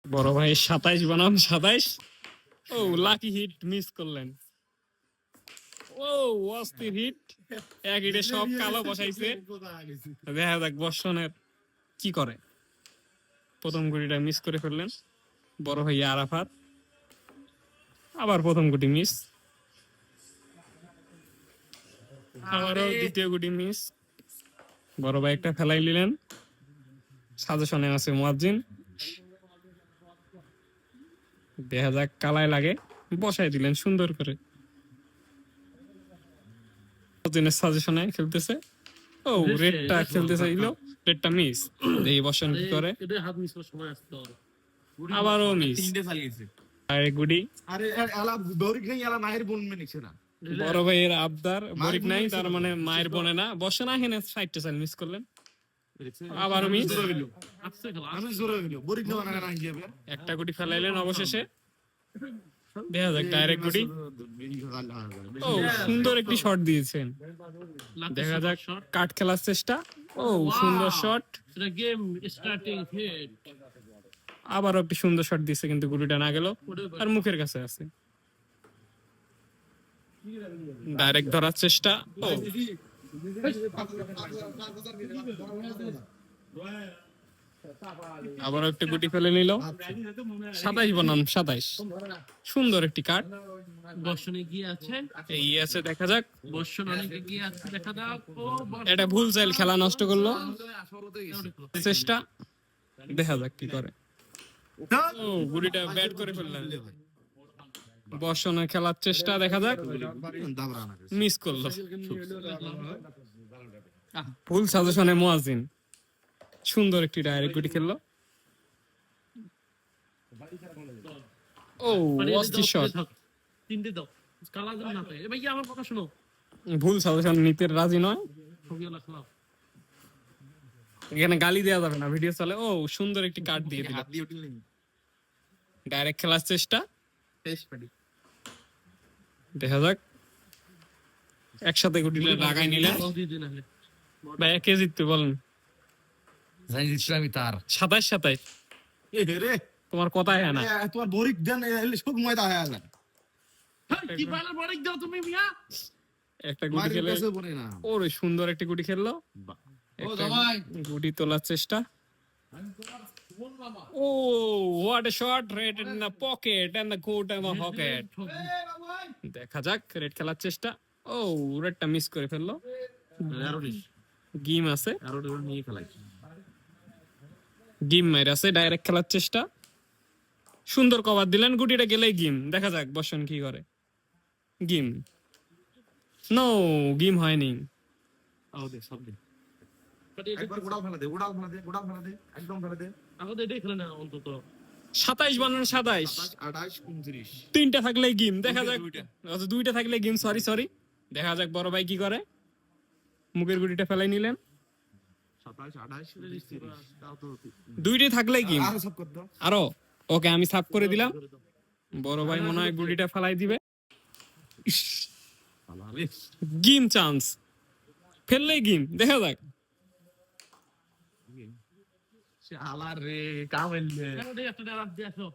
বড় ভাই 27 বনাম 27। ও লাকি হিট মিস করলেন। ও অস্থির হিট, এক হিটে সব কালো বসাইছে। দেখা যাক বর্ষণের কি করে। প্রথম গুটিটা মিস করে ফেললেন বড় ভাই আরাফাত। আবার প্রথম গুটি মিস, আবারও দ্বিতীয় গুটি মিস। বড় ভাই একটা ফেলাই নিলেন। সাজেশনে আছে মুয়াজ্জিন। দেখা যাক কালায় লাগে, বসাই দিলেন সুন্দর করে। মুয়াজ্জিনের সাজেশনে খেলতেছে। ও রেডটা খেলতে চাইলো, রেডটা মিস। এই বর্ষণ কি করে, আবারও মিস। আরে গুডি, আরে এলা দৌড়ি নাই, এলা মায়ের বোন মেনেছে না। বড় ভাইয়ের আবদার, বরিক নাই তার মানে মায়ের বনে না। বর্ষণ আহেন সাইডটা চাল মিস করলেন, আবারও মিস। আমি জোরে গেল বরিক না না না যাবে। একটা গুটি ফেলাইলেন অবশেষে। দেখা যাক ডাইরেক্ট গুটি। ও সুন্দর একটি শট দিয়েছেন। দেখা যাক কাট খেলার চেষ্টা। ও সুন্দর শট, আবারও একটি সুন্দর শট দিয়েছে কিন্তু গুটিটা না গেল, আর মুখের কাছে আছে। ডাইরেক্ট ধরার চেষ্টা। ও আবার একটা গুটি ফেলে নিল। 27 বনাম 27। সুন্দর একটি কাট। বর্ষণ এগিয়ে আছে, এই আছে, দেখা যাক। বর্ষণ অনেক এগিয়ে আছে, দেখা যাক। ও এটা ভুল চাইল, খেলা নষ্ট করলো চেষ্টা। দেখা যাক কি করে। ও গুটিটা ব্যাট করে ফেললেন। বর্ষণের খেলার চেষ্টা, দেখা যাক। মিস করলো। ভুল সাজেশনে মুয়াজ্জিন সুন্দর একটি ডাইরেক্ট গুটি খেললো। ও অস্থির শট। তিনটে দাও, কালা যেন না পায়। ভাই আমার কথা শোনো, ভুল সাজেশন নিতে রাজি নয়। ছবিওয়ালা খেলাও। এখানে গালি দেওয়া যাবে না, ভিডিও চলে। ও সুন্দর একটি কাট দিয়ে দিল। ডাইরেক্ট খেলার চেষ্টা, দেখা যাক। একসাথে গুটিটা লাগাই নিলেন। ভাই কে জিততে বলেন? জানি দিচ্ছি আমি তার 27 27। এ রে তোমার কথাই হয় না। তোমার বরিক দেন এলে সব ময়দা হয়ে গেল। কি বালার বড়িক দাও তুমি মিয়া। একটা গুটি মায়ের খেলে কাছে বনে না। ওরে সুন্দর একটি গুটি খেললো। ও জামাই গুটি তোলার চেষ্টা। Oh what a shot, red in the pocket and the coat and the pocket. দেখা যাক রেড খেলার চেষ্টা। ও রেডটা মিস করে ফেললো। গিম আছে, নিয়ে খেলাই। গিম মাইর আছে। ডাইরেক্ট খেলার চেষ্টা, সুন্দর কভার দিলেন। গুটিটা গেলেই গিম। দেখা যাক বর্ষণ কি করে। গিম, নো গিম হয়নি। একবার গোড়াল ফেলা দে, গোড়াল ফেলা দে, গোড়াল ফেলা দে, একদম ফেলা দে। আমাদের এটাই খেলে না অন্তত। 27 বানান 27। 28 29 তিনটা থাকলেই গিম। দেখা যাক, আচ্ছা দুইটা থাকলে গিম। সরি সরি, দেখা যাক বড় ভাই কি করে। মুখের গুটিটা ফেলাই নিলেন। 27 28 30 তাও তো দুইটাই থাকলেই গিম। আরো সব কর দাও। আরো ওকে, আমি সাফ করে দিলাম। বড় ভাই মনে হয় গুটিটা ফেলাই দিবে। গিম চান্স, ফেললেই গিম। দেখা যাক। সে আলার রে কামেল রে। একটা রাত দিয়ে আসো।